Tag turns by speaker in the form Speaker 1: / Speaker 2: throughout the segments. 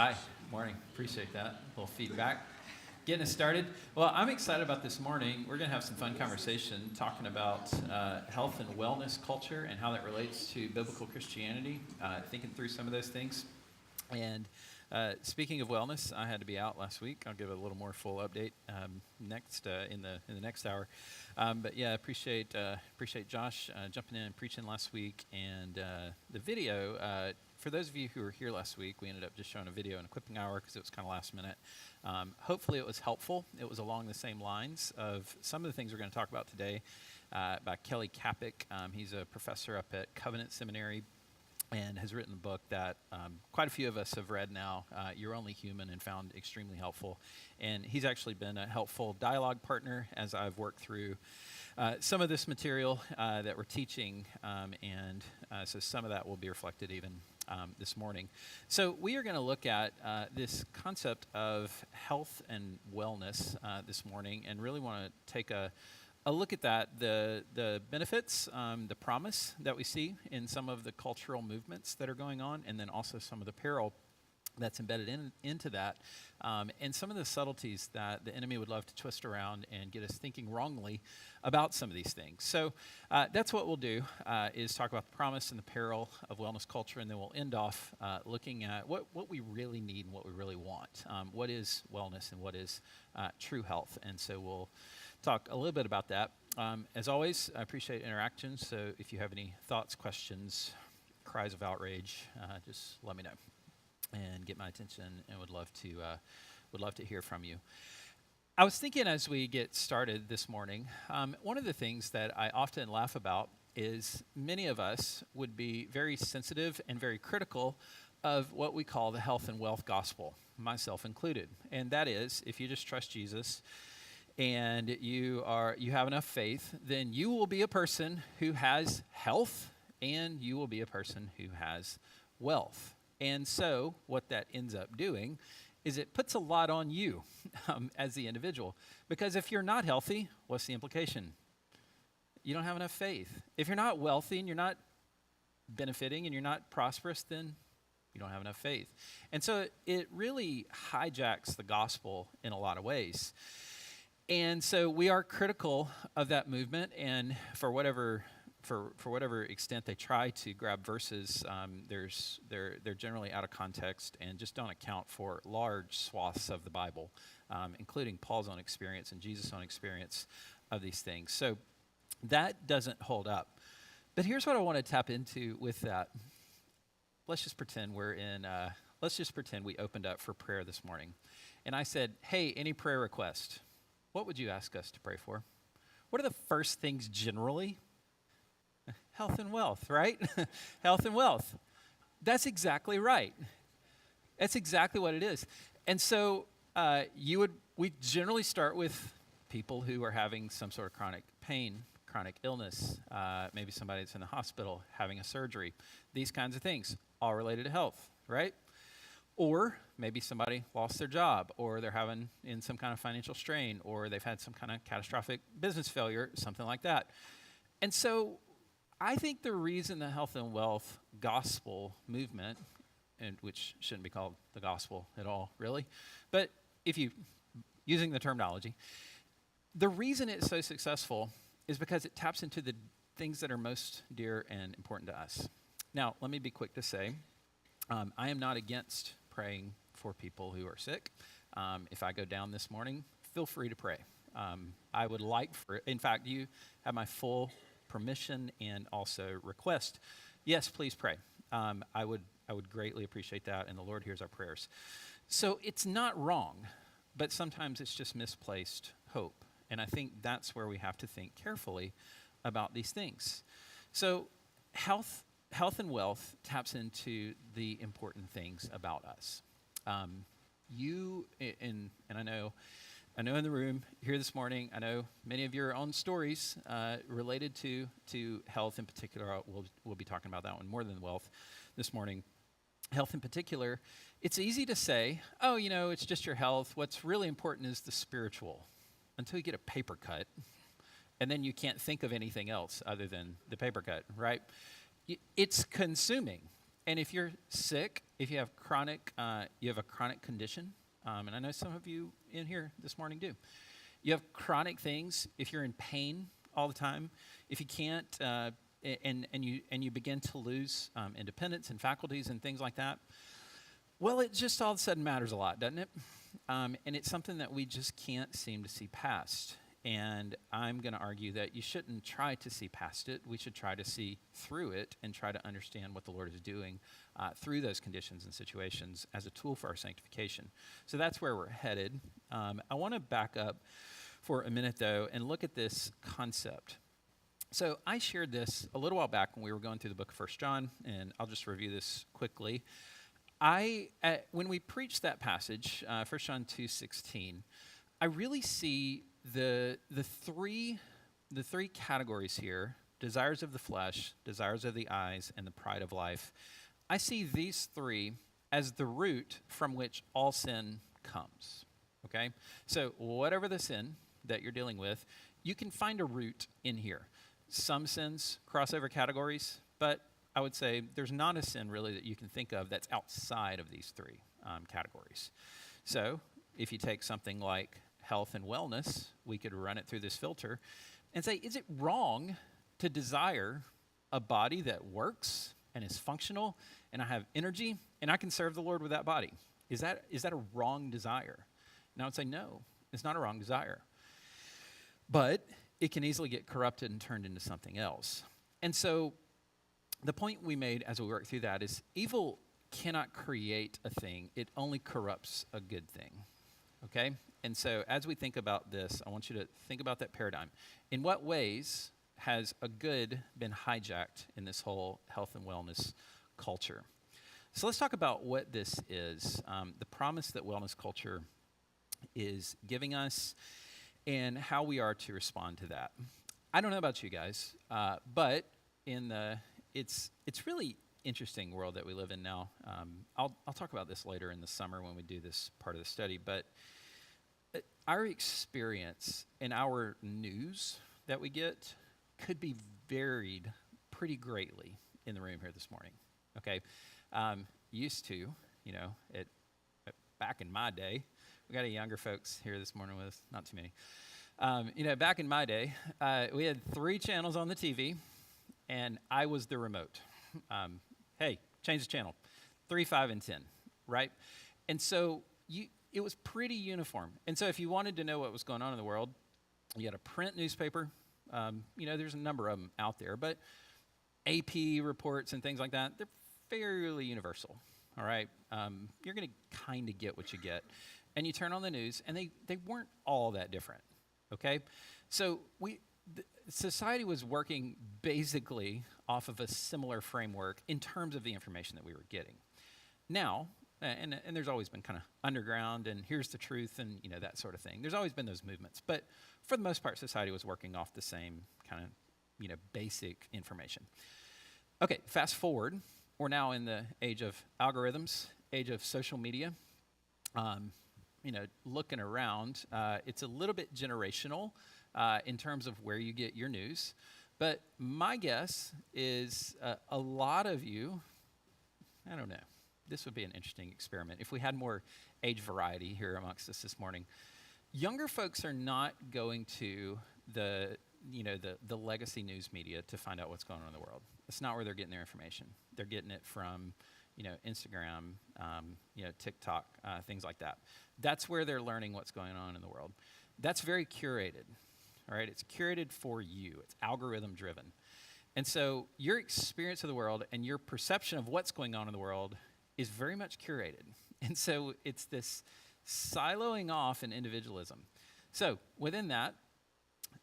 Speaker 1: Hi, morning. Appreciate that. A little feedback. Getting us started. Well, I'm excited about this morning. We're going to have some fun conversation talking about health and wellness culture and how that relates to biblical Christianity, thinking through some of those things. And speaking of wellness, I had to be out last week. I'll give a little more full update next in the next hour. But yeah, appreciate Josh jumping in and preaching last week, and the video. For those of you who were here last week, we ended up just showing a video in equipping hour because it was kind of last minute. Hopefully, it was helpful. It was along the same lines of some of the things we're going to talk about today by Kelly Kapic. He's a professor up at Covenant Seminary and has written a book that quite a few of us have read now, You're Only Human, and found extremely helpful. And he's actually been a helpful dialogue partner as I've worked through some of this material that we're teaching, and so some of that will be reflected even this morning. So we are going to look at this concept of health and wellness this morning, and really want to take a look at that, the benefits, the promise that we see in some of the cultural movements that are going on, and then also some of the peril that's embedded into that, and some of the subtleties that the enemy would love to twist around and get us thinking wrongly about some of these things. So that's what we'll do, is talk about the promise and the peril of wellness culture, and then we'll end off looking at what we really need and what we really want. What is wellness and what is true health? And so we'll talk a little bit about that. As always, I appreciate interactions, so if you have any thoughts, questions, cries of outrage, just let me know and get my attention, and would love to hear from you. I was thinking as we get started this morning, one of the things that I often laugh about is many of us would be very sensitive and very critical of what we call the health and wealth gospel, myself included. And that is, if you just trust Jesus and you have enough faith, then you will be a person who has health, and you will be a person who has wealth. And so what that ends up doing is it puts a lot on you as the individual. Because if you're not healthy, what's the implication? You don't have enough faith. If you're not wealthy and you're not benefiting and you're not prosperous, then you don't have enough faith. And so it really hijacks the gospel in a lot of ways. And so we are critical of that movement, and for whatever extent they try to grab verses, they're generally out of context and just don't account for large swaths of the Bible, including Paul's own experience and Jesus' own experience of these things. So that doesn't hold up. But here's what I want to tap into with that. Let's just pretend we opened up for prayer this morning, and I said, "Hey, any prayer request? What would you ask us to pray for?" What are the first things generally? Health and wealth, right? Health and wealth. That's exactly right. That's exactly what it is. And so we generally start with people who are having some sort of chronic pain, chronic illness, maybe somebody that's in the hospital having a surgery, these kinds of things, all related to health, right? Or maybe somebody lost their job, or they're having in some kind of financial strain, or they've had some kind of catastrophic business failure, something like that. And so I think the reason the health and wealth gospel movement, and which shouldn't be called the gospel at all, really, but if you, using the terminology, the reason it's so successful is because it taps into the things that are most dear and important to us. Now, let me be quick to say, I am not against praying for people who are sick. If I go down this morning, feel free to pray. I would like in fact, you have my full permission and also request. Yes, please pray. I would greatly appreciate that, and the Lord hears our prayers. So it's not wrong, but sometimes it's just misplaced hope. And I think that's where we have to think carefully about these things. So health and wealth taps into the important things about us. And I know in the room here this morning, I know many of your own stories related to health in particular. We'll be talking about that one more than wealth this morning. Health in particular, it's easy to say, oh, it's just your health. What's really important is the spiritual, until you get a paper cut, and then you can't think of anything else other than the paper cut, right? It's consuming. And if you're sick, if you have a chronic condition, and I know some of you in here this morning do. You have chronic things. If you're in pain all the time, if you can't, and you begin to lose independence and faculties and things like that, well, it just all of a sudden matters a lot, doesn't it? And it's something that we just can't seem to see past. And I'm going to argue that you shouldn't try to see past it. We should try to see through it and try to understand what the Lord is doing through those conditions and situations as a tool for our sanctification. So that's where we're headed. I want to back up for a minute, though, and look at this concept. So I shared this a little while back when we were going through the book of 1 John, and I'll just review this quickly. When we preached that passage, 1 John 2:16, I really see the three categories here: desires of the flesh, desires of the eyes, and the pride of life. I see these three as the root from which all sin comes. Okay? So whatever the sin that you're dealing with, you can find a root in here. Some sins cross over categories, but I would say there's not a sin really that you can think of that's outside of these three categories. So if you take something like health and wellness, we could run it through this filter and say, is it wrong to desire a body that works and is functional and I have energy and I can serve the Lord with that body? Is that a wrong desire? And I would say, no, it's not a wrong desire. But it can easily get corrupted and turned into something else. And so the point we made as we worked through that is evil cannot create a thing. It only corrupts a good thing. Okay? And so as we think about this, I want you to think about that paradigm. In what ways has a good been hijacked in this whole health and wellness culture? So let's talk about what this is, the promise that wellness culture is giving us and how we are to respond to that. I don't know about you guys, but it's really interesting world that we live in now. I'll talk about this later in the summer when we do this part of the study, but our experience and our news that we get could be varied pretty greatly in the room here this morning. Okay, used to, back in my day, we got any younger folks here this morning with us, not too many. Back in my day, we had 3 channels on the TV, and I was the remote. Hey, change the channel, 3, 5, and 10, right? And so it was pretty uniform. And so if you wanted to know what was going on in the world, you had a print newspaper. There's a number of them out there, but AP reports and things like that, they're fairly universal, all right? You're going to kind of get what you get. And you turn on the news, and they weren't all that different, okay? So society was working basically off of a similar framework in terms of the information that we were getting. Now, and there's always been kind of underground and here's the truth and that sort of thing. There's always been those movements, but for the most part, society was working off the same kind of basic information. Okay, fast forward, we're now in the age of algorithms, age of social media. Looking around, it's a little bit generational in terms of where you get your news. But my guess is a lot of you, I don't know, this would be an interesting experiment. If we had more age variety here amongst us this morning, younger folks are not going to the legacy news media to find out what's going on in the world. That's not where they're getting their information. They're getting it from Instagram, TikTok, things like that. That's where they're learning what's going on in the world. That's very curated, all right? It's curated for you. It's algorithm driven. And so your experience of the world and your perception of what's going on in the world is very much curated. And so it's this siloing off in individualism. So within that,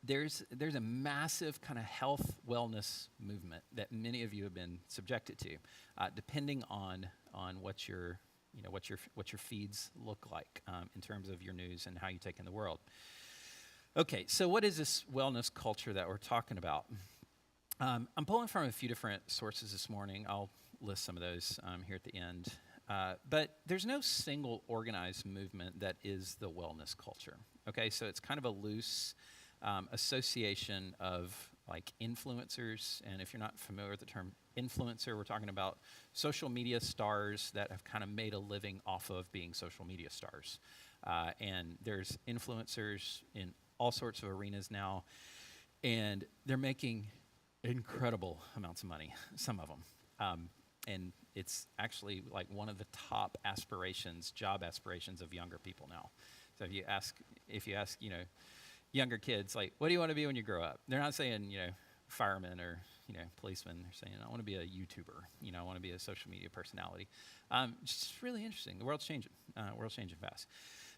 Speaker 1: there's a massive kind of health wellness movement that many of you have been subjected to, depending on what your feeds look like in terms of your news and how you take in the world. Okay, so what is this wellness culture that we're talking about? I'm pulling from a few different sources this morning. I'll list some of those here at the end. But there's no single organized movement that is the wellness culture. Okay, so it's kind of a loose association of like influencers. And if you're not familiar with the term influencer, we're talking about social media stars that have kind of made a living off of being social media stars. And there's influencers in all sorts of arenas now, and they're making incredible amounts of money, some of them. And it's actually like one of the top aspirations, job aspirations of younger people now. So if you ask, younger kids, like, what do you want to be when you grow up? They're not saying, firemen or, policemen. They're saying, I want to be a YouTuber. I want to be a social media personality. It's just really interesting. The world's changing. World's changing fast.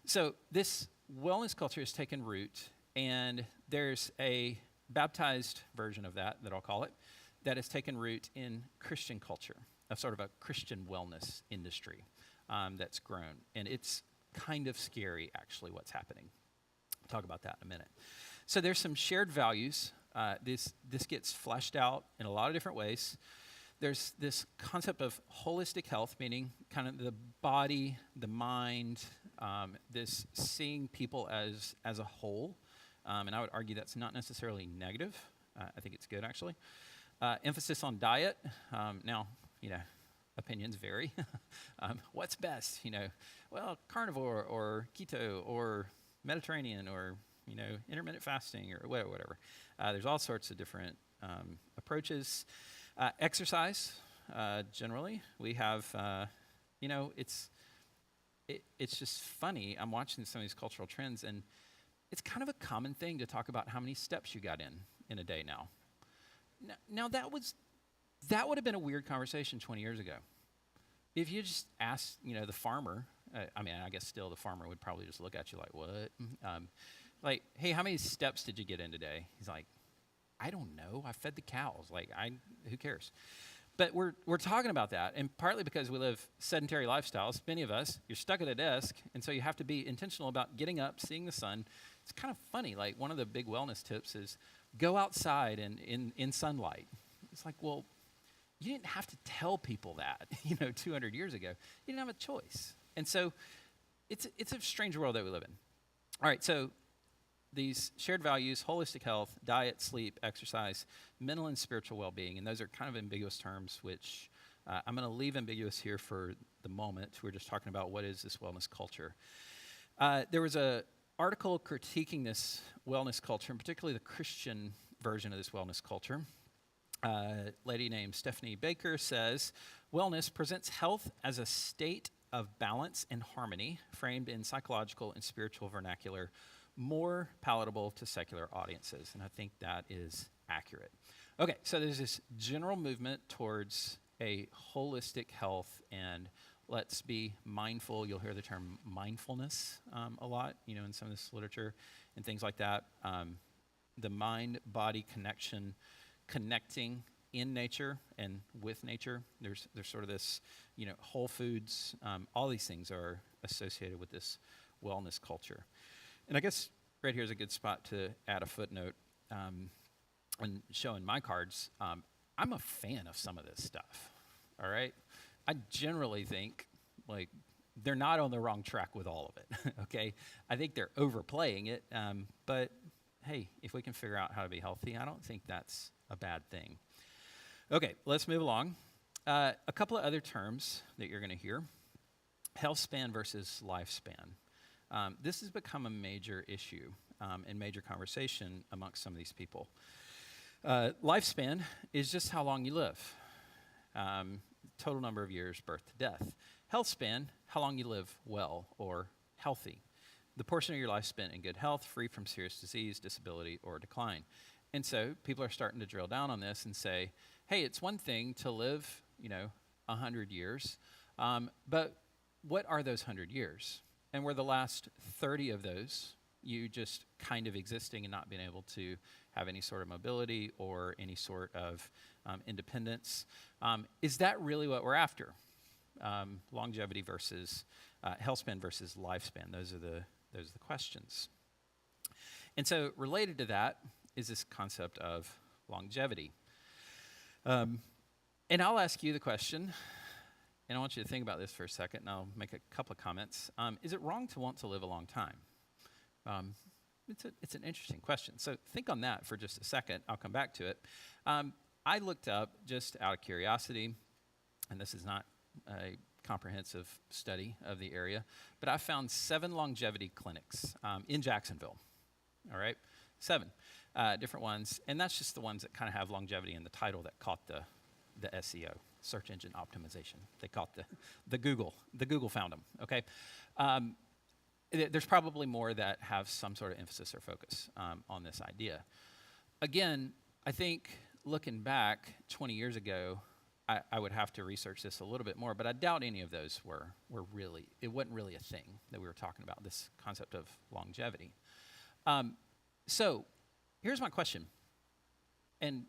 Speaker 1: So this wellness culture has taken root, and there's a baptized version of that I'll call it, that has taken root in Christian culture, a sort of a Christian wellness industry that's grown. And it's kind of scary, actually, what's happening. I'll talk about that in a minute. So there's some shared values. This gets fleshed out in a lot of different ways. There's this concept of holistic health, meaning kind of the body, the mind, this seeing people as a whole. And I would argue that's not necessarily negative. I think it's good, actually. Emphasis on diet. Now, opinions vary. What's best? Well, carnivore or keto or Mediterranean or, intermittent fasting or whatever. There's all sorts of different approaches. Exercise, generally. We have, it's just funny. I'm watching some of these cultural trends, and it's kind of a common thing to talk about how many steps you got in a day now. Now that would have been a weird conversation 20 years ago. If you just asked, the farmer, I guess still the farmer would probably just look at you like, what? Like, hey, how many steps did you get in today? He's like, I don't know. I fed the cows. Like, who cares? But we're talking about that, and partly because we live sedentary lifestyles. Many of us, you're stuck at a desk, and so you have to be intentional about getting up, seeing the sun. It's kind of funny. Like, one of the big wellness tips is go outside and in sunlight. It's like, well, you didn't have to tell people that, 200 years ago. You didn't have a choice. And so it's a strange world that we live in. All right, so these shared values, holistic health, diet, sleep, exercise, mental and spiritual well-being, and those are kind of ambiguous terms, which I'm going to leave ambiguous here for the moment. We're just talking about what is this wellness culture. There was an article critiquing this wellness culture, and particularly the Christian version of this wellness culture. A lady named Stephanie Baker says, wellness presents health as a state of balance and harmony, framed in psychological and spiritual vernacular, more palatable to secular audiences. And I think that is accurate. Okay, so there's this general movement towards a holistic health, and let's be mindful. You'll hear the term mindfulness a lot, in some of this literature and things like that. The mind-body connection, connecting in nature and with nature. There's sort of this, Whole Foods. All these things are associated with this wellness culture. And I guess right here is a good spot to add a footnote. When showing my cards, I'm a fan of some of this stuff, all right? I generally think, they're not on the wrong track with all of it, okay? I think they're overplaying it, but hey, if we can figure out how to be healthy, I don't think that's a bad thing. Okay, let's move along. A couple of other terms that you're going to hear. Health span versus lifespan. This has become a major issue and major conversation amongst some of these people. Lifespan is just how long you live. Total number of years, birth to death. Health span, how long you live well or healthy. The portion of your life spent in good health, free from serious disease, disability, or decline. And so people are starting to drill down on this and say, hey, it's one thing to live, 100 years, but what are those 100 years? And were the last 30 of those you just kind of existing and not being able to have any sort of mobility or any sort of independence? Is that really what we're after? Longevity versus health span versus lifespan. Those are the questions. And so related to that is this concept of longevity. And I'll ask you the question, and I want you to think about this for a second, and I'll make a couple of comments. Is it wrong to want to live a long time? It's an interesting question. So think on that for just a second. I'll come back to it. I looked up just out of curiosity, and this is not a comprehensive study of the area, but I found 7 longevity clinics in Jacksonville. All right, 7 different ones, and that's just the ones that kind of have longevity in the title that caught the SEO, search engine optimization. They caught the Google. The Google found them. Okay. There's probably more that have some sort of emphasis or focus on this idea. Again, I think looking back 20 years ago, I would have to research this a little bit more, but I doubt any of those were really, it wasn't really a thing that we were talking about, this concept of longevity. So here's my question, and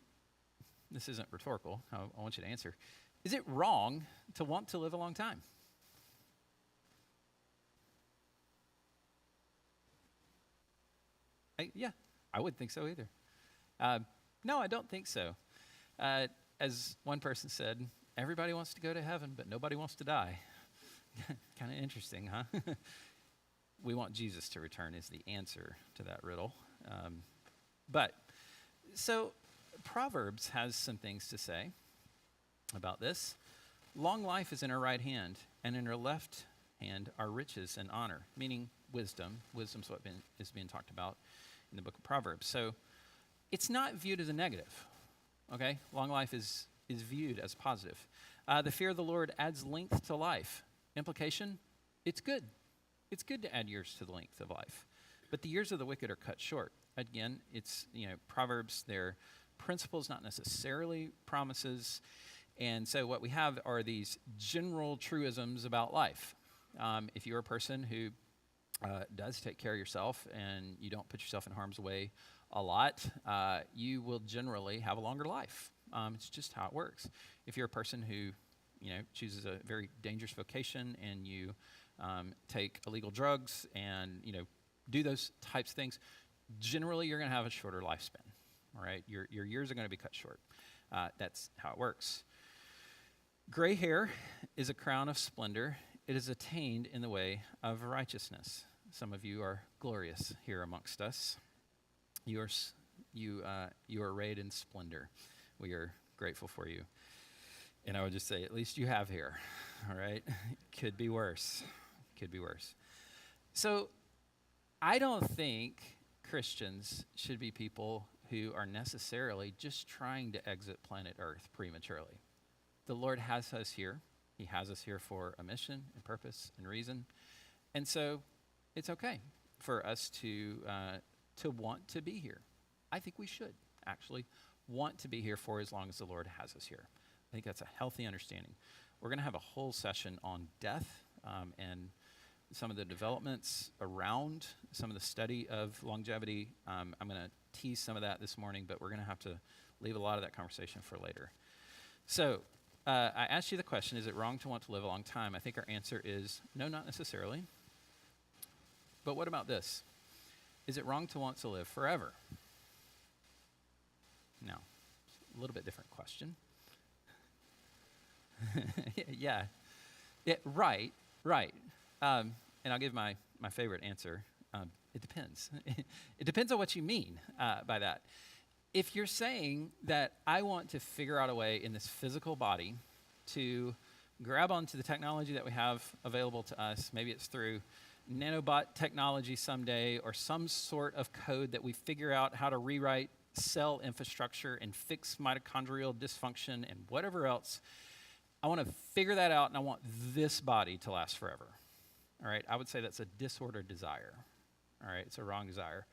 Speaker 1: this isn't rhetorical, I want you to answer. Is it wrong to want to live a long time? Yeah, I wouldn't think so either. No, I don't think so. As one person said, everybody wants to go to heaven, but nobody wants to die. Kind of interesting, huh? We want Jesus to return is the answer to that riddle. So Proverbs has some things to say about this. Long life is in her right hand, and in her left hand are riches and honor, meaning wisdom. Wisdom's what is being talked about in the book of Proverbs. So it's not viewed as a negative, okay? Long life is viewed as positive. The fear of the Lord adds length to life. Implication, it's good. It's good to add years to the length of life. But the years of the wicked are cut short. Again, it's, Proverbs, they're principles, not necessarily promises. And so what we have are these general truisms about life. If you're a person who does take care of yourself and you don't put yourself in harm's way a lot, you will generally have a longer life. It's just how it works. If you're a person who, chooses a very dangerous vocation and you take illegal drugs and, do those types of things, generally you're going to have a shorter lifespan. All right, your years are going to be cut short. That's how it works. Gray hair is a crown of splendor. It is attained in the way of righteousness. Some of you are glorious here amongst us. You are arrayed in splendor. We are grateful for you. And I would just say, at least you have hair. All right, could be worse. Could be worse. So, I don't think Christians should be people who are necessarily just trying to exit planet Earth prematurely. The Lord has us here. He has us here for a mission and purpose and reason. And so it's okay for us to want to be here. I think we should actually want to be here for as long as the Lord has us here. I think that's a healthy understanding. We're going to have a whole session on death and some of the developments around some of the study of longevity. I'm going to tease some of that this morning, but we're going to have to leave a lot of that conversation for later. So I asked you the question, is it wrong to want to live a long time? I think our answer is no, not necessarily. But what about this? Is it wrong to want to live forever? No, a little bit different question. Yeah, right. And I'll give my favorite answer. It depends. It depends on what you mean by that. If you're saying that I want to figure out a way in this physical body to grab onto the technology that we have available to us, maybe it's through nanobot technology someday or some sort of code that we figure out how to rewrite cell infrastructure and fix mitochondrial dysfunction and whatever else, I want to figure that out and I want this body to last forever. All right, I would say that's a disordered desire. All right, it's a wrong desire.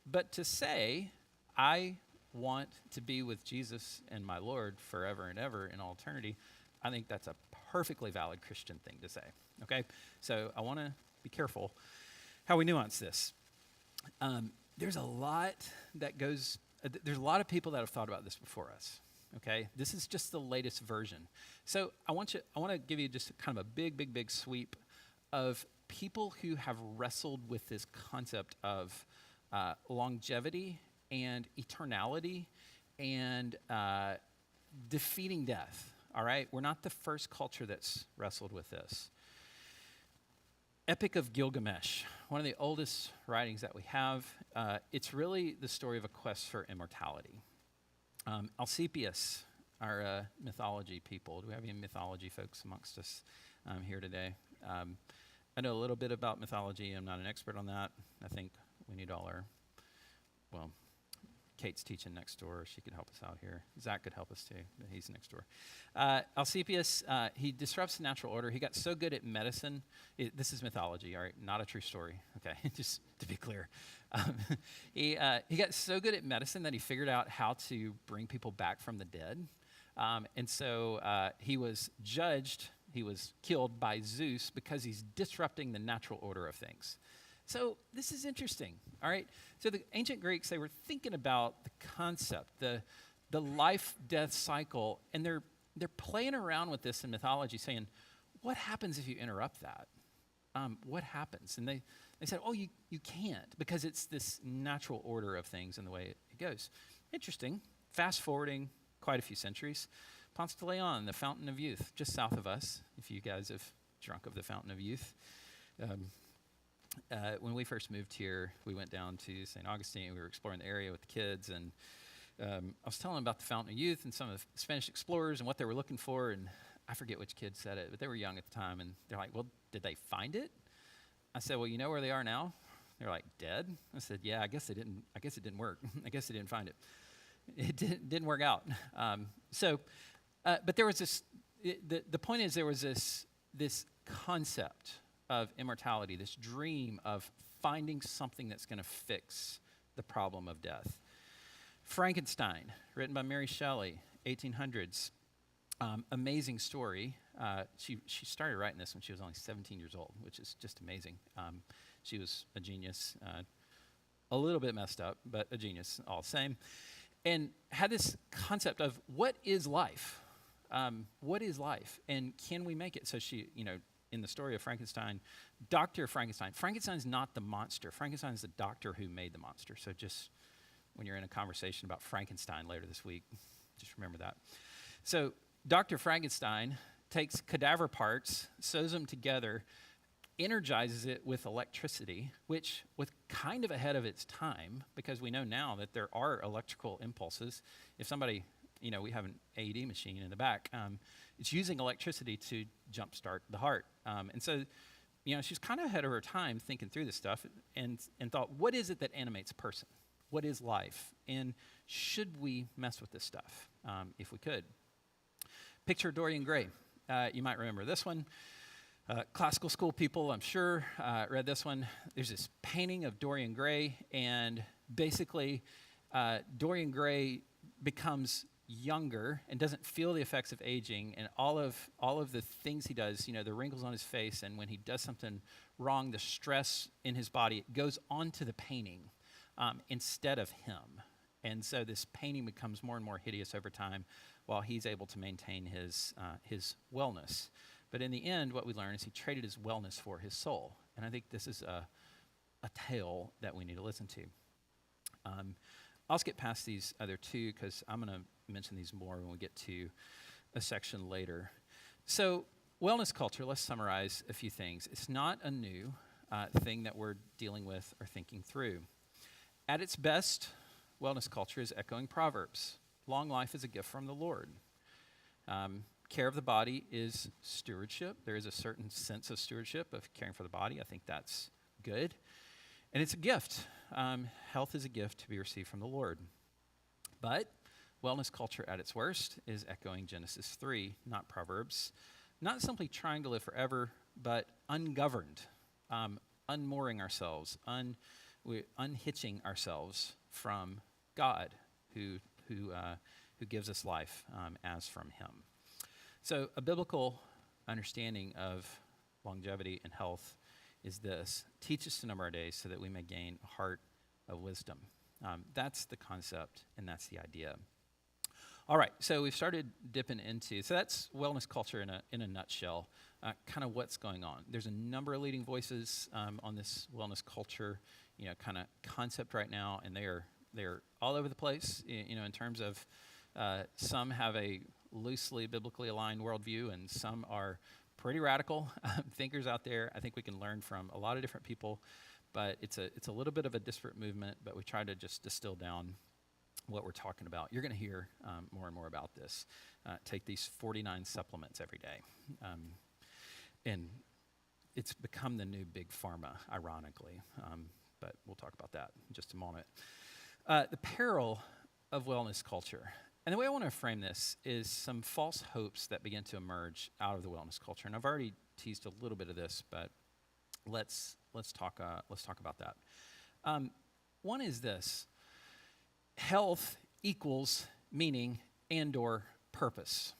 Speaker 1: But to say, I want to be with Jesus and my Lord forever and ever in all eternity, I think that's a perfectly valid Christian thing to say, okay? So I want to be careful how we nuance this. There's a lot that goes, there's a lot of people that have thought about this before us, okay? This is just the latest version. So I want to give you just kind of a big sweep of people who have wrestled with this concept of longevity and eternality and defeating death, all right? We're not the first culture that's wrestled with this. Epic of Gilgamesh, one of the oldest writings that we have. It's really the story of a quest for immortality. Alcipius, our mythology people. Do we have any mythology folks amongst us here today? I know a little bit about mythology. I'm not an expert on that. I think we need all our, well, Kate's teaching next door. She could help us out here. Zach could help us too, but he's next door. Alcipius, he disrupts the natural order. He got so good at medicine. This is mythology, all right? Not a true story, okay? Just to be clear. He got so good at medicine that he figured out how to bring people back from the dead. And so he was judged, he was killed by Zeus because he's disrupting the natural order of things. So this is interesting, all right? So the ancient Greeks, they were thinking about the concept, the life-death cycle, and they're playing around with this in mythology, saying, what happens if you interrupt that? What happens? And they said, oh, you can't, because it's this natural order of things and the way it goes. Interesting. Fast forwarding quite a few centuries, Ponce de Leon, the Fountain of Youth, just south of us, if you guys have drunk of the Fountain of Youth. When we first moved here, we went down to St. Augustine. We were exploring the area with the kids, and I was telling them about the Fountain of Youth and some of the Spanish explorers and what they were looking for, and I forget which kid said it, but they were young at the time, and they're like, well, did they find it? I said, well, you know where they are now? They're like, dead? I said, yeah, I guess it didn't work. I guess they didn't find it. It didn't work out. But there was this, the point is there was this concept of immortality, this dream of finding something that's going to fix the problem of death. Frankenstein, written by Mary Shelley, 1800s. Amazing story. She started writing this when she was only 17 years old, which is just amazing. She was a genius, a little bit messed up, but a genius all the same. And had this concept of what is life? What is life? And can we make it? So she, in the story of Frankenstein, Dr. Frankenstein's not the monster. Frankenstein's the doctor who made the monster. So just when you're in a conversation about Frankenstein later this week, just remember that. So Dr. Frankenstein takes cadaver parts, sews them together, energizes it with electricity, which was kind of ahead of its time, because we know now that there are electrical impulses. If somebody, we have an AED machine in the back, it's using electricity to jumpstart the heart. And so, she's kind of ahead of her time thinking through this stuff and thought, what is it that animates a person? What is life? And should we mess with this stuff if we could? Picture Dorian Gray. You might remember this one. Classical school people, I'm sure, read this one. There's this painting of Dorian Gray, and basically Dorian Gray becomes younger and doesn't feel the effects of aging, and all of the things he does, the wrinkles on his face, and when he does something wrong, the stress in his body, it goes onto the painting instead of him. And so this painting becomes more and more hideous over time while he's able to maintain his wellness. But in the end, what we learn is he traded his wellness for his soul. And I think this is a tale that we need to listen to. I'll skip past these other two because I'm going to mention these more when we get to a section later. So wellness culture, let's summarize a few things. It's not a new thing that we're dealing with or thinking through. At its best, wellness culture is echoing Proverbs. Long life is a gift from the Lord. Care of the body is stewardship. There is a certain sense of stewardship of caring for the body. I think that's good. And it's a gift. Health is a gift to be received from the Lord. But wellness culture at its worst is echoing Genesis 3, not Proverbs. Not simply trying to live forever, but ungoverned, unmooring ourselves, unhitching ourselves from God, who gives us life as from Him. So a biblical understanding of longevity and health is this: teach us to number our days so that we may gain a heart of wisdom. That's the concept, and that's the idea. All right, so we've started dipping into, so that's wellness culture in a nutshell, kind of what's going on. There's a number of leading voices on this wellness culture, kind of concept right now, and they're all over the place, in terms of some have a loosely biblically aligned worldview, and some are pretty radical thinkers out there. I think we can learn from a lot of different people, but it's a little bit of a disparate movement, but we try to just distill down what we're talking about. You're going to hear more and more about this. Take these 49 supplements every day. And it's become the new big pharma, ironically, but we'll talk about that in just a moment. The peril of wellness culture. And the way I want to frame this is some false hopes that begin to emerge out of the wellness culture. And I've already teased a little bit of this, but let's talk about that. One is this: health equals meaning and/or purpose.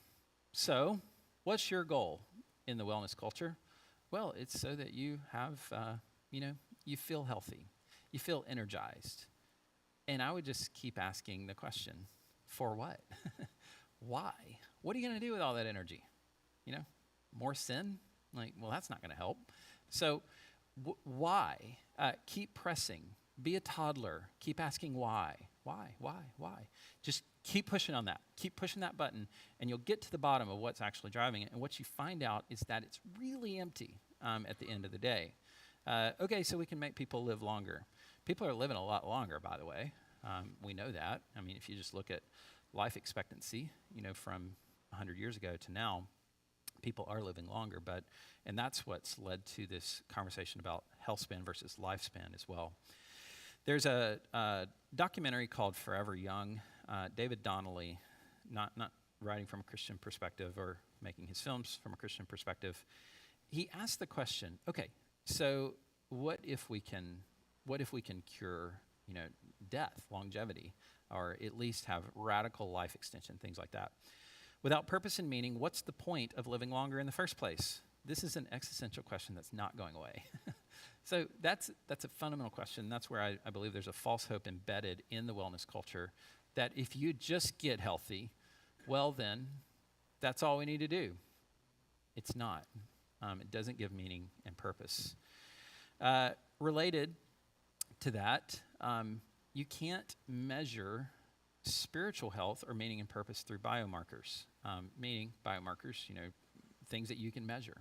Speaker 1: So, what's your goal in the wellness culture? Well, it's so that you have, you feel healthy, you feel energized. And I would just keep asking the question, for what? Why? What are you going to do with all that energy? More sin? Well, that's not going to help. So why? Keep pressing. Be a toddler. Keep asking why. Why? Just keep pushing on that. Keep pushing that button, and you'll get to the bottom of what's actually driving it. And what you find out is that it's really empty at the end of the day. Okay, so we can make people live longer. People are living a lot longer, by the way. We know that. I mean, if you just look at life expectancy, from 100 years ago to now, people are living longer. And that's what's led to this conversation about health span versus lifespan as well. There's a documentary called Forever Young. David Donnelly, not writing from a Christian perspective or making his films from a Christian perspective, he asked the question, okay, so what if we can cure, death, longevity, or at least have radical life extension, things like that? Without purpose and meaning, what's the point of living longer in the first place? This is an existential question that's not going away. So that's a fundamental question. That's where I believe there's a false hope embedded in the wellness culture that if you just get healthy, well then, that's all we need to do. It's not. It doesn't give meaning and purpose. Related to that, you can't measure spiritual health or meaning and purpose through biomarkers. Meaning biomarkers, things that you can measure.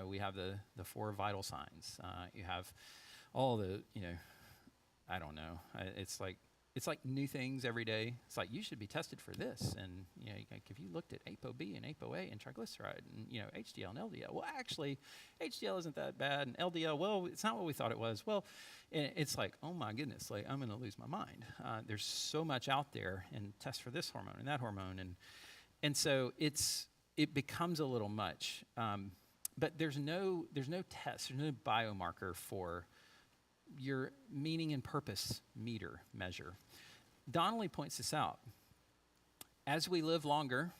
Speaker 1: We have the 4 vital signs. You have all the, I don't know. It's like new things every day. It's like you should be tested for this, and if you looked at ApoB and ApoA and triglyceride and HDL and LDL, well, actually, HDL isn't that bad, and LDL, well, it's not what we thought it was. Well, it's like, oh my goodness, I'm going to lose my mind. There's so much out there, and tests for this hormone and that hormone, and so it becomes a little much. But there's no test, there's no biomarker for your meaning and purpose measure. Donnelly points this out. As we live longer,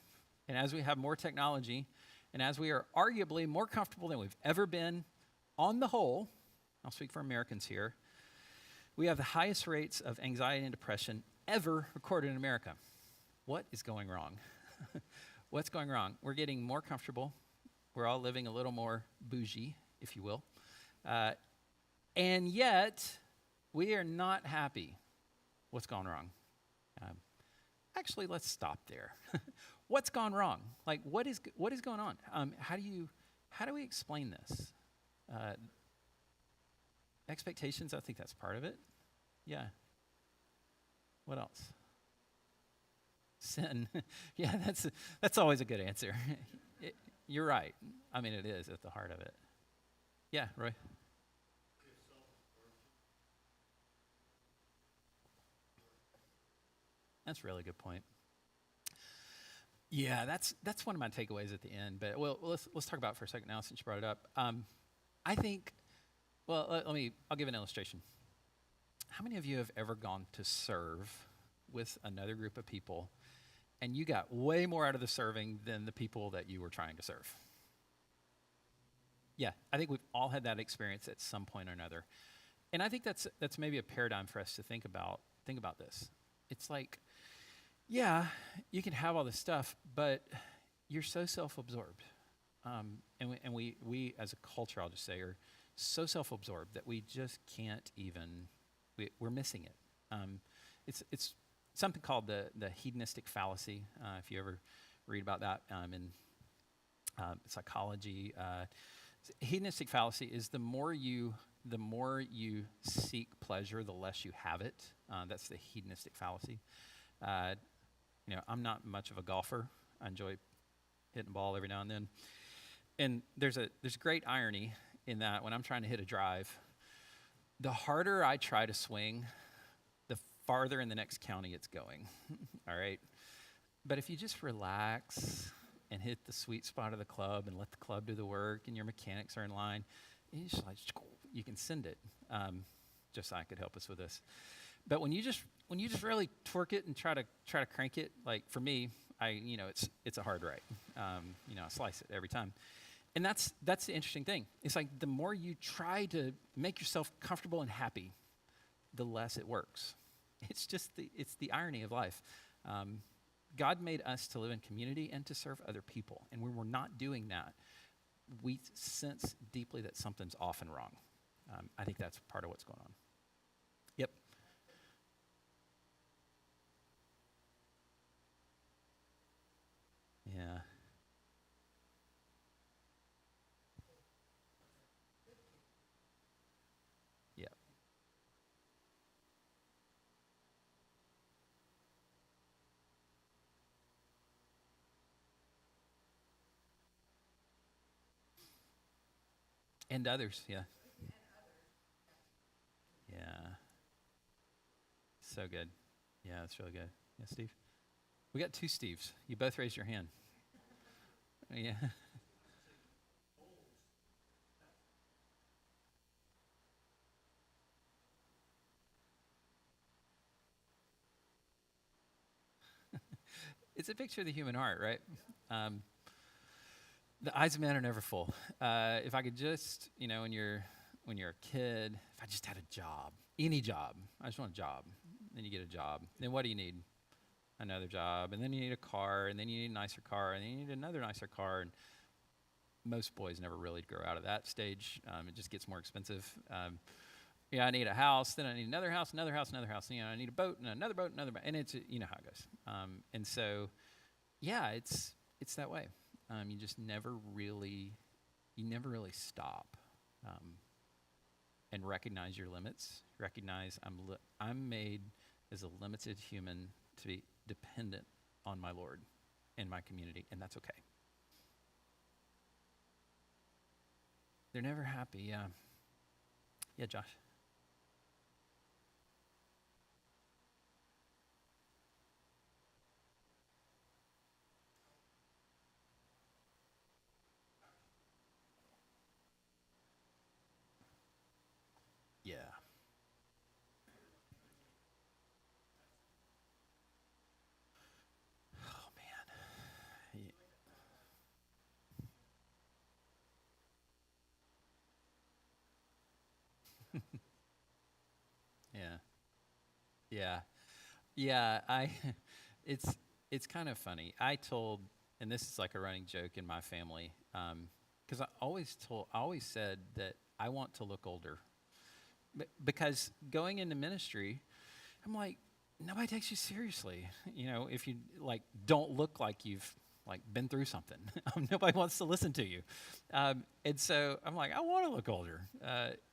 Speaker 1: and as we have more technology, and as we are arguably more comfortable than we've ever been on the whole, I'll speak for Americans here, we have the highest rates of anxiety and depression ever recorded in America. What is going wrong? What's going wrong? We're getting more comfortable. We're all living a little more bougie, if you will. And yet, we are not happy. What's gone wrong? Actually, let's stop there. What's gone wrong? What is going on? How do we explain this? Expectations, I think that's part of it. Yeah. What else? Sin. Yeah, that's always a good answer. You're right. I mean, it is at the heart of it. Yeah, Roy? That's a really good point. Yeah, that's one of my takeaways at the end. But let's talk about it for a second now since you brought it up. I think. Well, I'll give an illustration. How many of you have ever gone to serve with another group of people, and you got way more out of the serving than the people that you were trying to serve? Yeah, I think we've all had that experience at some point or another. And I think that's maybe a paradigm for us to think about this. It's like, yeah, you can have all this stuff, but you're so self-absorbed. And we as a culture, I'll just say, are so self-absorbed that we just can't even, we're missing it. It's something called the hedonistic fallacy, if you ever read about that psychology. Hedonistic fallacy is the more you seek pleasure, the less you have it. That's the hedonistic fallacy. I'm not much of a golfer. I enjoy hitting the ball every now and then. And there's great irony in that when I'm trying to hit a drive, the harder I try to swing, the farther in the next county it's going. All right? But if you just relax and hit the sweet spot of the club and let the club do the work and your mechanics are in line, you can send it. Josiah could help us with this. But when you just really twerk it and try to crank it, like for me, it's a hard right. I slice it every time. And that's the interesting thing. It's like the more you try to make yourself comfortable and happy, the less it works. It's just it's the irony of life. God made us to live in community and to serve other people. And when we're not doing that, we sense deeply that something's off and wrong. I think that's part of what's going on. Yep. Yeah. Yep. And others, yeah. Yeah. So good. Yeah, that's really good. Yeah, Steve? We got two Steves. You both raised your hand. Yeah. It's a picture of the human heart, right? Um, the eyes of man are never full. If I could just, when you're a kid, if I just had a job, any job, I just want a job. Then you get a job. Then what do you need? Another job. And then you need a car, and then you need a nicer car, and then you need another nicer car. And most boys never really grow out of that stage. It just gets more expensive. I need a house, then I need another house, another house, another house. I need a boat, and another boat, another boat. And it's, you know how it goes. And so, yeah, it's that way. You just never really stop and recognize your limits. Recognize I'm made as a limited human to be dependent on my Lord and my community, and that's okay. They're never happy. Yeah. Yeah, Josh. Yeah. Oh man. Yeah. Yeah. Yeah. It's it's kind of funny. And this is like a running joke in my family, because I always said that I want to look older, because going into ministry, I'm like, nobody takes you seriously. If you like don't look like you've like been through something, nobody wants to listen to you. And so I'm like, I want to look older.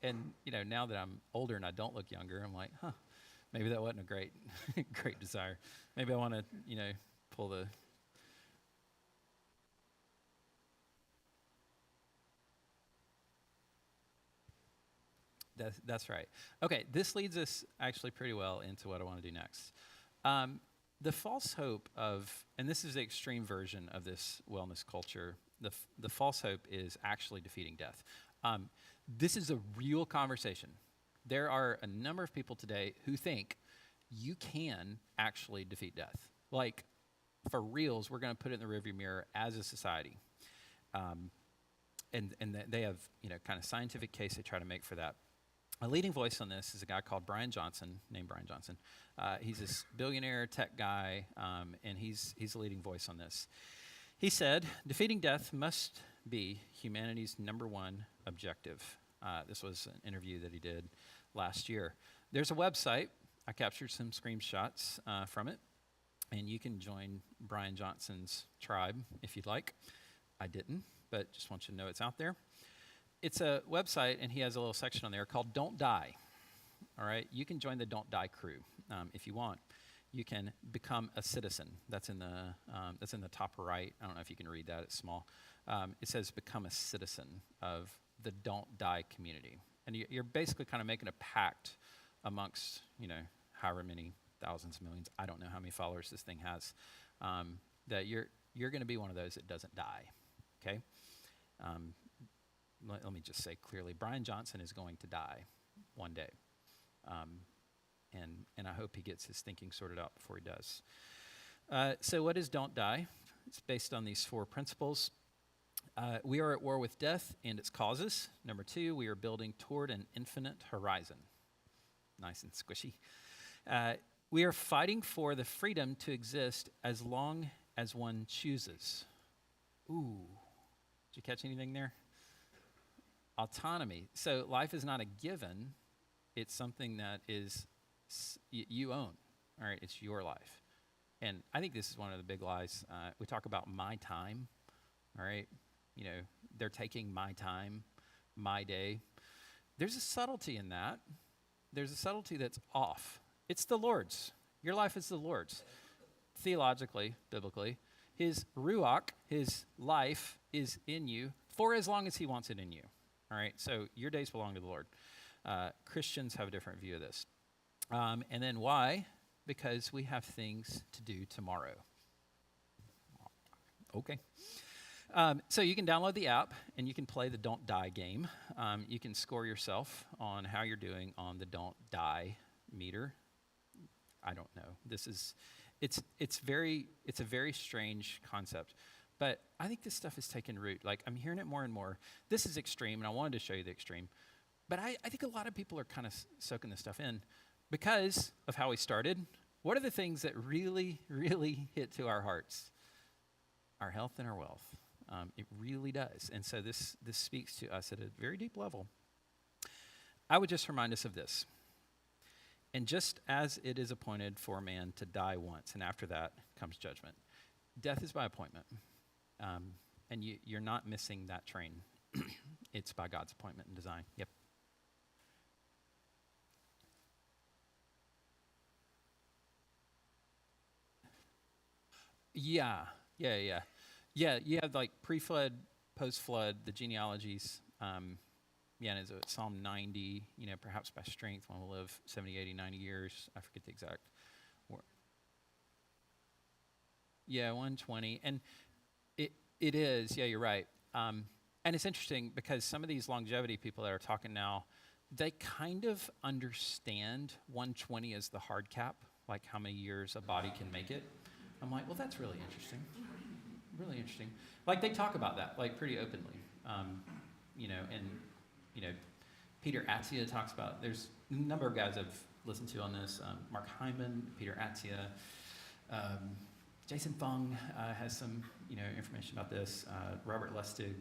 Speaker 1: And now that I'm older and I don't look younger, I'm like, huh, maybe that wasn't a great, great desire. Maybe I want to, pull the. That's right. Okay, this leads us actually pretty well into what I want to do next. The false hope of, and this is the extreme version of this wellness culture, the false hope is actually defeating death. This is a real conversation. There are a number of people today who think you can actually defeat death. Like, for reals, we're going to put it in the rearview mirror as a society. And they have, kind of scientific case they try to make for that. A leading voice on this is a guy called Brian Johnson, named Brian Johnson. He's this billionaire tech guy, and he's a leading voice on this. He said, defeating death must be humanity's number one objective. This was an interview that he did last year. There's a website. I captured some screenshots from it, and you can join Brian Johnson's tribe if you'd like. I didn't. but just want you to know it's out there. It's a website, and he has a little section on there called Don't Die. All right, you can join the Don't Die crew if you want. You can become a citizen. That's in the top right. I don't know if you can read that. It's small. It says become a citizen of the Don't Die community, and you're basically kind of making a pact amongst however many thousands, millions. I don't know how many followers this thing has. That you're going to be one of those that doesn't die. Okay. Let me just say clearly, Brian Johnson is going to die one day. And I hope he gets his thinking sorted out before he does. So what is Don't Die? It's based on these 4 principles. We are at war with death and its causes. Number 2, we are building toward an infinite horizon. Nice and squishy. We are fighting for the freedom to exist as long as one chooses. Ooh, did you catch anything there? Autonomy. So life is not a given. It's something that is you own. All right, it's your life. And I think this is one of the big lies. We talk about my time. All right, they're taking my time, my day. There's a subtlety in that. There's a subtlety that's off. It's the Lord's. Your life is the Lord's. Theologically, biblically, his ruach, his life, is in you for as long as he wants it in you. All right, so your days belong to the Lord. Christians have a different view of this. And then why? Because we have things to do tomorrow. Okay. So you can download the app, and you can play the Don't Die game. You can score yourself on how you're doing on the Don't Die meter. I don't know. It's a very strange concept. But I think this stuff is taking root. Like, I'm hearing it more and more. This is extreme, and I wanted to show you the extreme. But I think a lot of people are kind of soaking this stuff in because of how we started. What are the things that really, really hit to our hearts? Our health and our wealth. It really does. And so this speaks to us at a very deep level. I would just remind us of this. And just as it is appointed for man to die once, and after that comes judgment, death is by appointment. And you're not missing that train. It's by God's appointment and design. Yep. Yeah. Yeah, you have like pre-flood, post-flood, the genealogies. And it's Psalm 90, perhaps by strength one will live 70, 80, 90 years. I forget the exact word. Yeah, 120. And it is, yeah, you're right. And it's interesting because some of these longevity people that are talking now, they kind of understand 120 as the hard cap, like how many years a body can make it. I'm like, well, that's really interesting. Really interesting. Like, they talk about that, like, pretty openly. Peter Attia talks about, there's a number of guys I've listened to on this. Mark Hyman, Peter Attia, Jason Fung has some, information about this. Robert Lustig,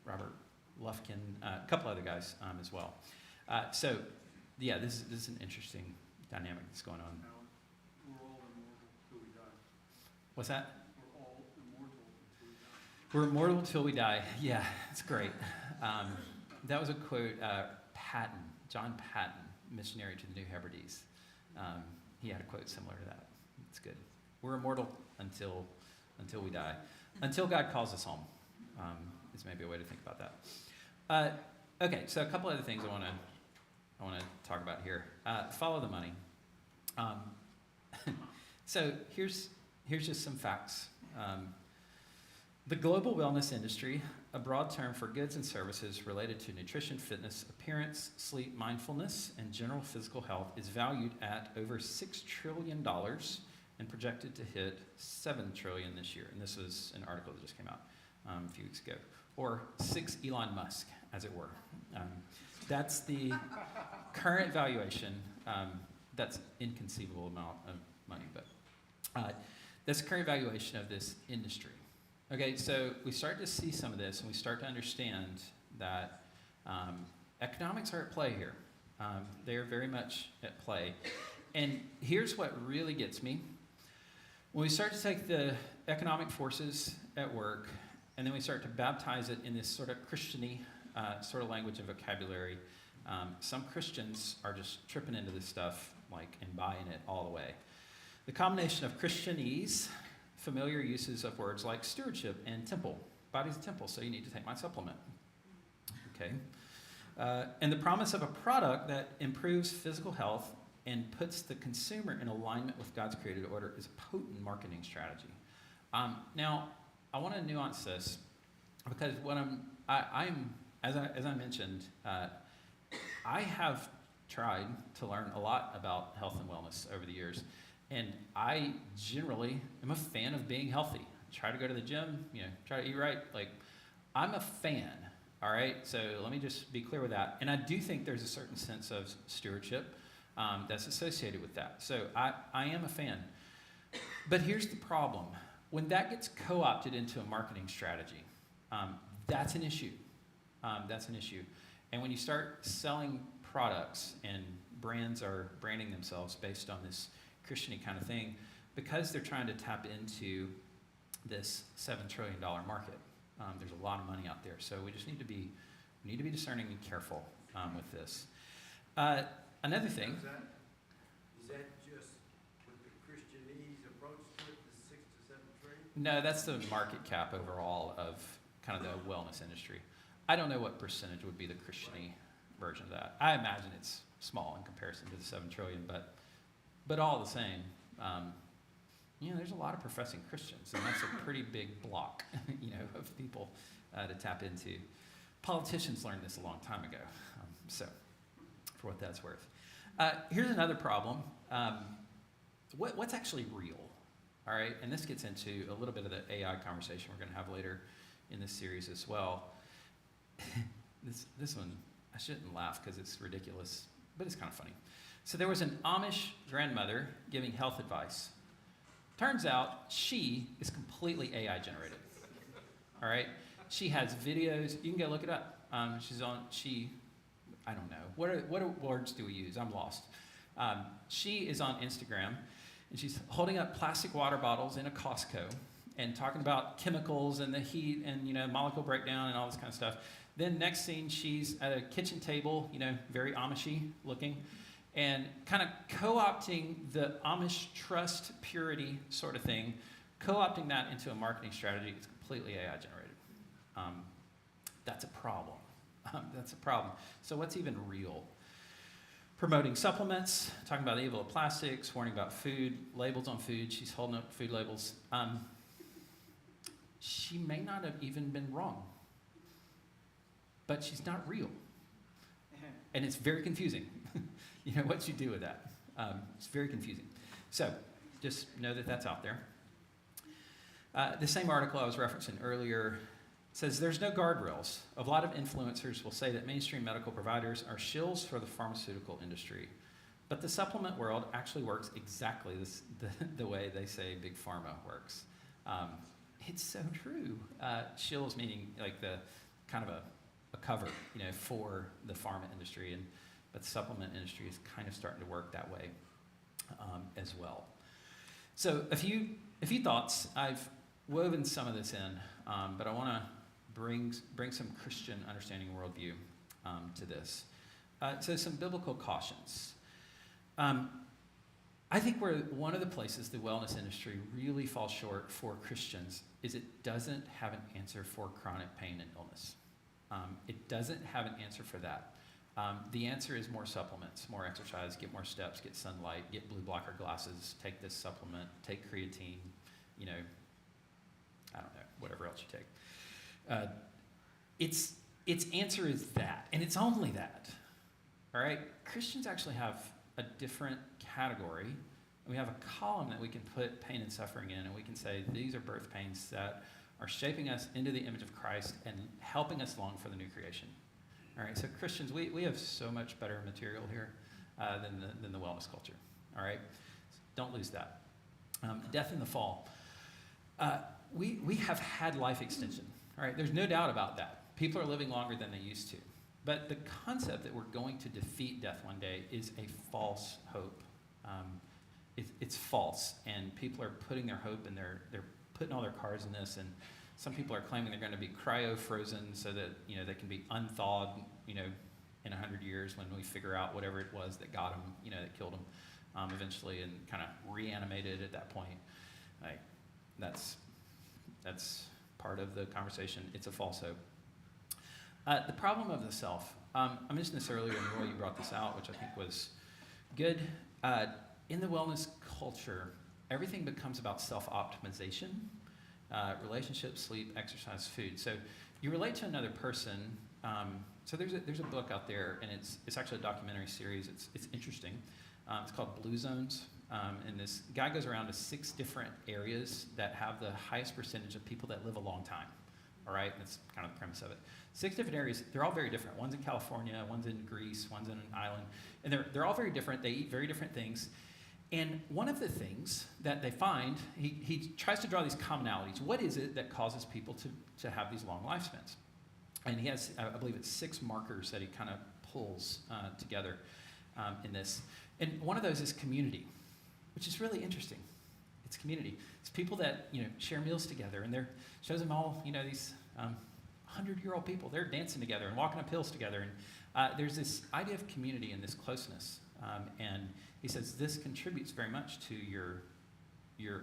Speaker 1: Robert Lufkin, a couple other guys as well. This is an interesting dynamic that's going on.
Speaker 2: We're all immortal till we die.
Speaker 1: What's that?
Speaker 2: We're all immortal until we die.
Speaker 1: We're immortal until we die. Yeah, it's great. That was a quote, John Patton, missionary to the New Hebrides. He had a quote similar to that. It's good. We're immortal until we die. Until God calls us home is maybe a way to think about that. Okay, so a couple other things I want to talk about here. Follow the money. So here's just some facts. The global wellness industry, a broad term for goods and services related to nutrition, fitness, appearance, sleep, mindfulness, and general physical health, is valued at over $6 trillion and projected to hit $7 trillion this year. And this was an article that just came out a few weeks ago. Or 6 Elon Musk, as it were. That's the current valuation. That's inconceivable amount of money, but that's the current valuation of this industry. Okay, so we start to see some of this, and we start to understand that economics are at play here. They are very much at play. And here's what really gets me. When we start to take the economic forces at work and then we start to baptize it in this sort of Christian-y sort of language and vocabulary. Some Christians are just tripping into this stuff and buying it all the way. The combination of Christianese, familiar uses of words like stewardship and temple. Body's a temple, so you need to take my supplement. Okay. And the promise of a product that improves physical health and puts the consumer in alignment with God's created order is a potent marketing strategy. Now, I want to nuance this because what I'm as I mentioned, I have tried to learn a lot about health and wellness over the years, and I generally am a fan of being healthy. Try to go to the gym, try to eat right. I'm a fan. All right, so let me just be clear with that. And I do think there's a certain sense of stewardship that's associated with that. So I am a fan. But here's the problem. When that gets co-opted into a marketing strategy, that's an issue. That's an issue. And when you start selling products and brands are branding themselves based on this Christian-y kind of thing, because they're trying to tap into this $7 trillion market, there's a lot of money out there. So we just need to be discerning and careful with this. Another thing.
Speaker 3: Is that just with the Christianese approach to it, the 6 to 7 trillion?
Speaker 1: No, that's the market cap overall of kind of the wellness industry. I don't know what percentage would be the Christian-y version of that. I imagine it's small in comparison to the 7 trillion, but all the same, there's a lot of professing Christians, and that's a pretty big block, of people to tap into. Politicians learned this a long time ago, so for what that's worth. Here's another problem. What's actually real? All right, and this gets into a little bit of the AI conversation we're going to have later in this series as well. This one, I shouldn't laugh because it's ridiculous, but it's kind of funny. So there was an Amish grandmother giving health advice. Turns out she is completely AI generated. All right, she has videos. You can go look it up. I don't know. What words do we use? I'm lost. She is on Instagram, and she's holding up plastic water bottles in a Costco and talking about chemicals and the heat and molecule breakdown and all this kind of stuff. Then next scene, she's at a kitchen table, very Amishy looking, and kind of co-opting the Amish trust purity sort of thing, co-opting that into a marketing strategy. It's completely AI generated. That's a problem. That's a problem. So what's even real? Promoting supplements, talking about the evil of plastics, warning about food, labels on food. She's holding up food labels. She may not have even been wrong, but she's not real. And it's very confusing. What you do with that. It's very confusing. So just know that that's out there. The same article I was referencing earlier says there's no guardrails. A lot of influencers will say that mainstream medical providers are shills for the pharmaceutical industry. But the supplement world actually works exactly the way they say Big Pharma works. It's so true. Shills meaning like the kind of a cover, for the pharma industry, but the supplement industry is kind of starting to work that way as well. So a few thoughts. I've woven some of this in, but I want to bring some Christian understanding and worldview to this. So some biblical cautions. I think one of the places the wellness industry really falls short for Christians is it doesn't have an answer for chronic pain and illness. It doesn't have an answer for that. The answer is more supplements, more exercise, get more steps, get sunlight, get blue blocker glasses, take this supplement, take creatine, I don't know, whatever else you take. Its answer is that, and it's only that. All right? Christians actually have a different category. We have a column that we can put pain and suffering in, and we can say these are birth pains that are shaping us into the image of Christ and helping us long for the new creation. All right, so Christians, we have so much better material here than the wellness culture. All right, don't lose that. Death in the fall. We have had life extension. All right, there's no doubt about that. People are living longer than they used to. But the concept that we're going to defeat death one day is a false hope. It's false, and people are putting their hope and they're putting all their cards in this. And Some people are claiming they're going to be cryo-frozen so that, they can be unthawed, in 100 years when we figure out whatever it was that got them, that killed them eventually, and kind of reanimated at that point. Like, that's part of the conversation. It's a false hope. The problem of the self. I mentioned this earlier, and Roy, you brought this out, which I think was good. In the wellness culture, everything becomes about self-optimization. Relationships, sleep, exercise, food. So you relate to another person. So there's a book out there, and it's actually a documentary series. It's interesting. It's called Blue Zones, and this guy goes around to 6 different areas that have the highest percentage of people that live a long time. All right, that's kind of the premise of it. 6 different areas. They're all very different. One's in California, one's in Greece, one's in an island, and they're all very different. They eat very different things. And one of the things that they find, he tries to draw these commonalities. What is it that causes people to have these long lifespans? And he has, I believe it's 6 markers that he kind of pulls together in this. And one of those is community, which is really interesting. It's community. It's people that, share meals together, and shows them all, these 100-year-old people. They're dancing together and walking up hills together. And there's this idea of community and this closeness. And he says this contributes very much to your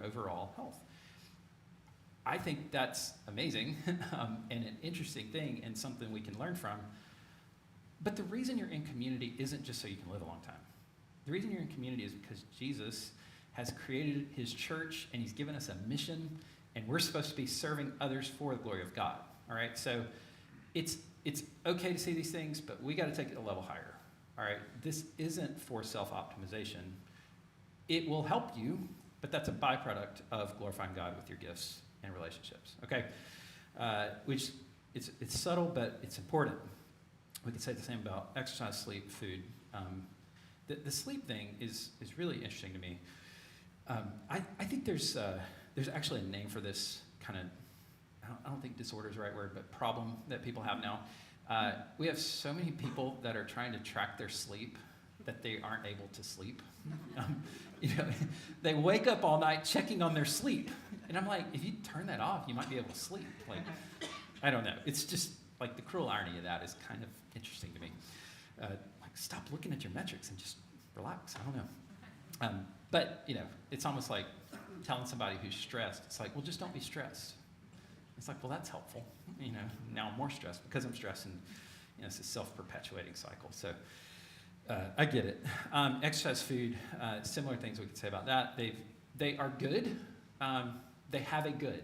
Speaker 1: overall health. I think that's amazing and an interesting thing and something we can learn from. But the reason you're in community isn't just so you can live a long time. The reason you're in community is because Jesus has created his church, and he's given us a mission, and we're supposed to be serving others for the glory of God. All right? So it's okay to see these things, but we got to take it a level higher. All right? This isn't for self-optimization. It will help you, but that's a byproduct of glorifying God with your gifts and relationships. Okay? Which it's subtle, but it's important. We could say the same about exercise, sleep, food. The sleep thing is really interesting to me. I think there's actually a name for this kind of, I don't think disorder is the right word, but problem that people have now. We have so many people that are trying to track their sleep that they aren't able to sleep. They wake up all night checking on their sleep. And I'm like, if you turn that off, you might be able to sleep. Like, I don't know. It's just like the cruel irony of that is kind of interesting to me. Stop looking at your metrics and just relax. I don't know. But, it's almost like telling somebody who's stressed, it's like, well, just don't be stressed. It's like, well, that's helpful. Now I'm more stressed because I'm stressed, and it's a self-perpetuating cycle. So I get it. Exercise, food, similar things we could say about that. They are good. They have a good,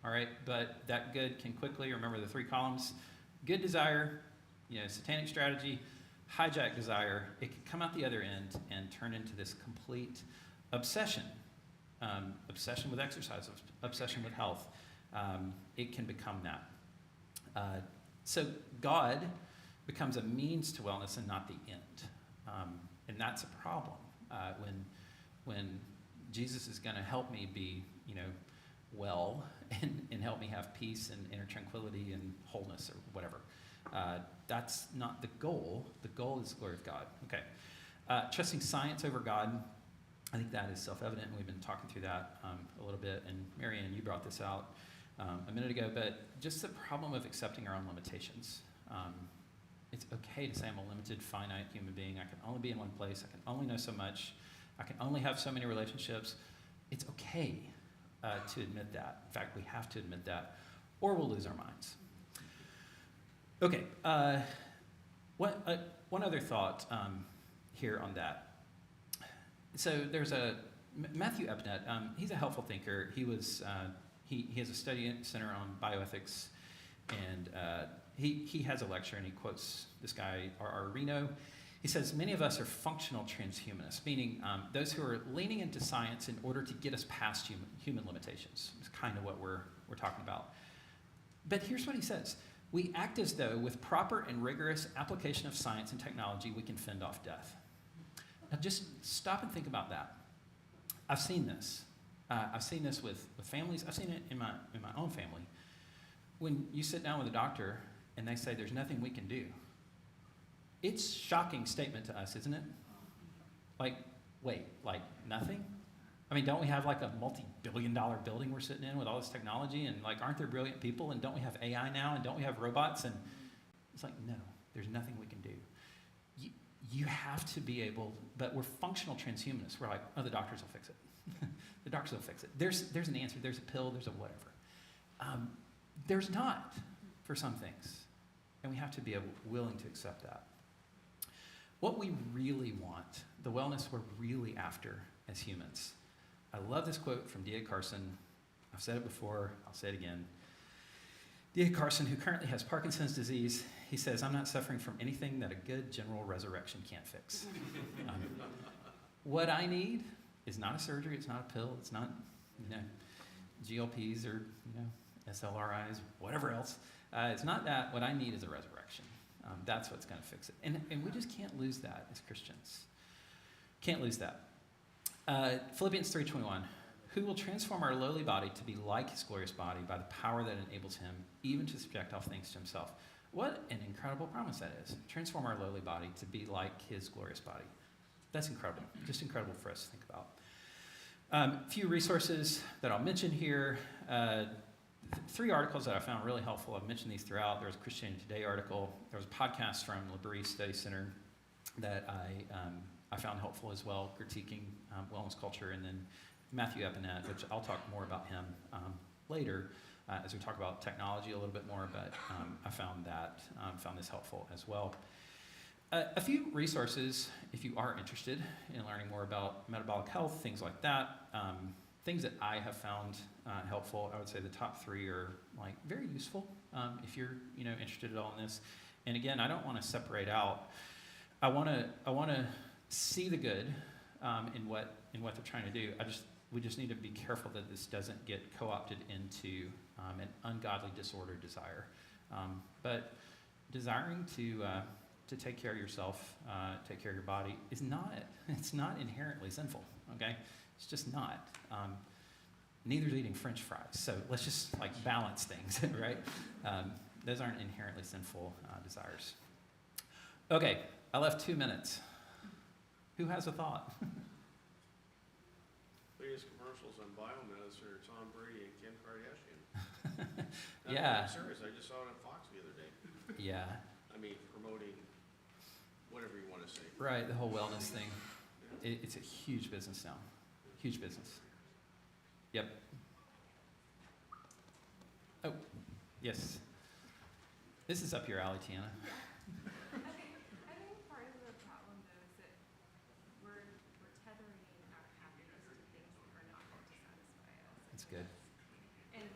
Speaker 1: all right? But that good can quickly, remember the 3 columns, good desire, satanic strategy, hijack desire. It can come out the other end and turn into this complete obsession. Obsession with exercise, obsession with health. It can become that. So God becomes a means to wellness and not the end. And that's a problem when Jesus is going to help me be, well and help me have peace and inner tranquility and wholeness or whatever. That's not the goal. The goal is the glory of God. Okay. Trusting science over God. I think that is self-evident, and we've been talking through that a little bit. And Marianne, you brought this out a minute ago, but just the problem of accepting our own limitations. It's okay to say I'm a limited, finite human being. I can only be in one place. I can only know so much. I can only have so many relationships. It's okay to admit that. In fact, we have to admit that, or we'll lose our minds. Okay, one other thought here on that. So there's Matthew Epnet. He's a helpful thinker. He has a study center on bioethics, and he has a lecture, and he quotes this guy, R.R. Reno. He says, many of us are functional transhumanists, meaning those who are leaning into science in order to get us past human limitations. It's kind of what we're talking about. But here's what he says. We act as though with proper and rigorous application of science and technology, we can fend off death. Now just stop and think about that. I've seen this. I've seen this with families. I've seen it in my own family. When you sit down with a doctor and they say there's nothing we can do, it's a shocking statement to us, isn't it? Like, wait, like nothing? I mean, don't we have like a multi-billion-dollar building we're sitting in with all this technology? And like, aren't there brilliant people? And don't we have AI now? And don't we have robots? And it's like, no, there's nothing we can do. You have to be able, but we're functional transhumanists. We're like, oh, the doctors will fix it. The doctors will fix it. There's an answer. There's a pill. There's a whatever. There's not for some things. And we have to be willing to accept that. What we really want, the wellness we're really after as humans. I love this quote from D.A. Carson. I've said it before. I'll say it again. D.A. Carson, who currently has Parkinson's disease, he says, I'm not suffering from anything that a good general resurrection can't fix. What I need is not a surgery, it's not a pill, it's not, GLPs or, SLRIs, whatever else. It's not that. What I need is a resurrection. That's what's going to fix it. And we just can't lose that as Christians. Can't lose that. Philippians 3:21. Who will transform our lowly body to be like his glorious body by the power that enables him even to subject all things to himself. What an incredible promise that is. Transform our lowly body to be like his glorious body. That's incredible. Just incredible for us to think about. A few resources that I'll mention here. 3 articles that I found really helpful. I've mentioned these throughout. There was a Christianity Today article. There was a podcast from L'Abri Study Center that I found helpful as well, critiquing wellness culture. And then Matthew Epinette, which I'll talk more about him later as we talk about technology a little bit more, but I found this helpful as well. A few resources, if you are interested in learning more about metabolic health, things like that, things that I have found helpful. I would say the top 3 are like very useful if you're interested at all in this. And again, I don't want to separate out. I want to see the good in what they're trying to do. We just need to be careful that this doesn't get co-opted into an ungodly disordered desire. But desiring to take care of yourself, take care of your body it's not inherently sinful, okay? It's just not. Neither is eating French fries. So let's just balance things, right? Those aren't inherently sinful desires. Okay, I left 2 minutes. Who has a thought?
Speaker 4: Biggest commercials on Biomass are Tom Brady and Kim Kardashian.
Speaker 1: Yeah.
Speaker 4: I'm serious. I just saw it on Fox the other day.
Speaker 1: Yeah.
Speaker 4: I mean, promoting whatever you want to say.
Speaker 1: Right, the whole wellness thing. It's a huge business now. Huge business. Yep. Oh, yes. This is up your alley, Tiana.
Speaker 5: I think part of the problem, though, is that we're tethering our happiness to things that are not going to satisfy us.
Speaker 1: That's good.
Speaker 5: And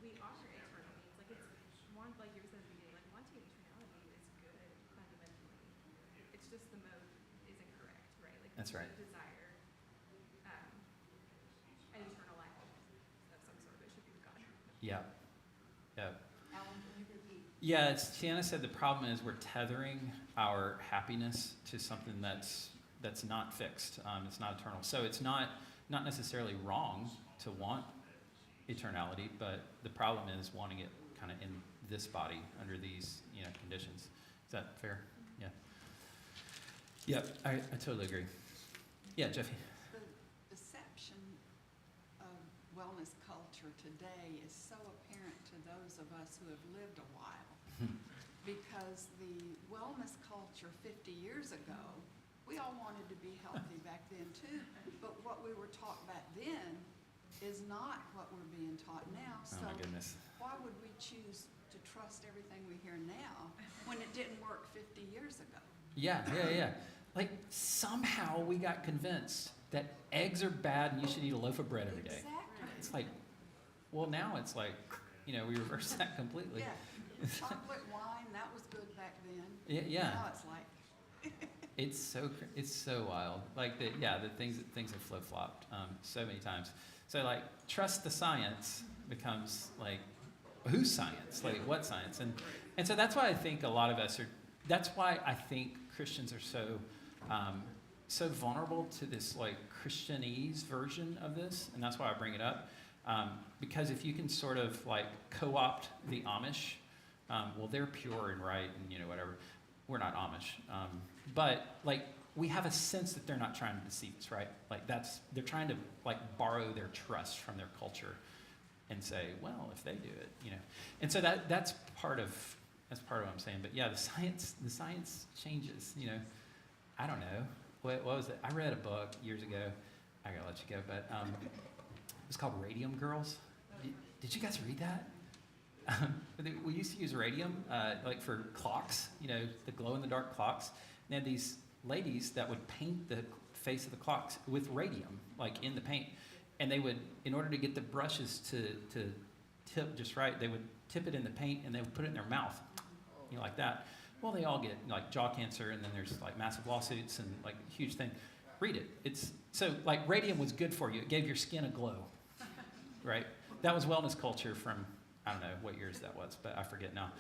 Speaker 5: we are eternal beings. Like you said at the beginning, wanting eternality is good fundamentally. It's just the mode is incorrect, right?
Speaker 1: That's right.
Speaker 5: We desire an eternal life of some sort. It should be with God.
Speaker 1: Yeah. Yeah.
Speaker 5: Alan, can you repeat?
Speaker 1: Yeah, Tiana said the problem is we're tethering our happiness to something that's not fixed. It's not eternal. So it's not necessarily wrong to want eternality, but the problem is wanting it kind of in this body under these conditions. Is that fair? Yeah. Yep, I totally agree. Yeah, Jeffy.
Speaker 6: The deception of wellness culture today is so apparent to those of us who have lived a while. Because the wellness culture 50 years ago, we all wanted to be healthy back then too, but what we were taught back then is not what we're being taught now.
Speaker 1: Oh my goodness.
Speaker 6: Why would we choose to trust everything we hear now when it didn't work 50 years ago?
Speaker 1: Yeah. Like somehow we got convinced that eggs are bad and you should eat a loaf of bread every day.
Speaker 6: Exactly.
Speaker 1: It's like, well, now it's like, we reverse that completely.
Speaker 6: Yeah, chocolate wine, that was good back then.
Speaker 1: Yeah.
Speaker 6: Now it's like,
Speaker 1: It's so wild. Like the things have flip-flopped so many times. So like trust the science becomes like whose science? Like what science? And so that's why I think a lot of us are. That's why I think Christians are so vulnerable to this like Christianese version of this, and that's why I bring it up. Because if you can sort of like co-opt the Amish, well, they're pure and right and whatever. We're not Amish, but like we have a sense that they're not trying to deceive us, right? Like they're trying to like borrow their trust from their culture and say, well, if they do it, you know. And so that's part of what I'm saying. But yeah, the science changes, you know. I don't know. What was it? I read a book years ago. I gotta let you go, but it was called Radium Girls. Did you guys read that? We used to use radium, like for clocks, you know, the glow-in-the-dark clocks. And they had these ladies that would paint the face of the clocks with radium, like in the paint. And they would, in order to get the brushes to tip just right, they would tip it in the paint and they would put it in their mouth, you know, like that. Well, they all get like jaw cancer, and then there's like massive lawsuits and like a huge thing. Read it. It's so like radium was good for you. It gave your skin a glow, right? That was wellness culture from, I don't know what years that was, but I forget now.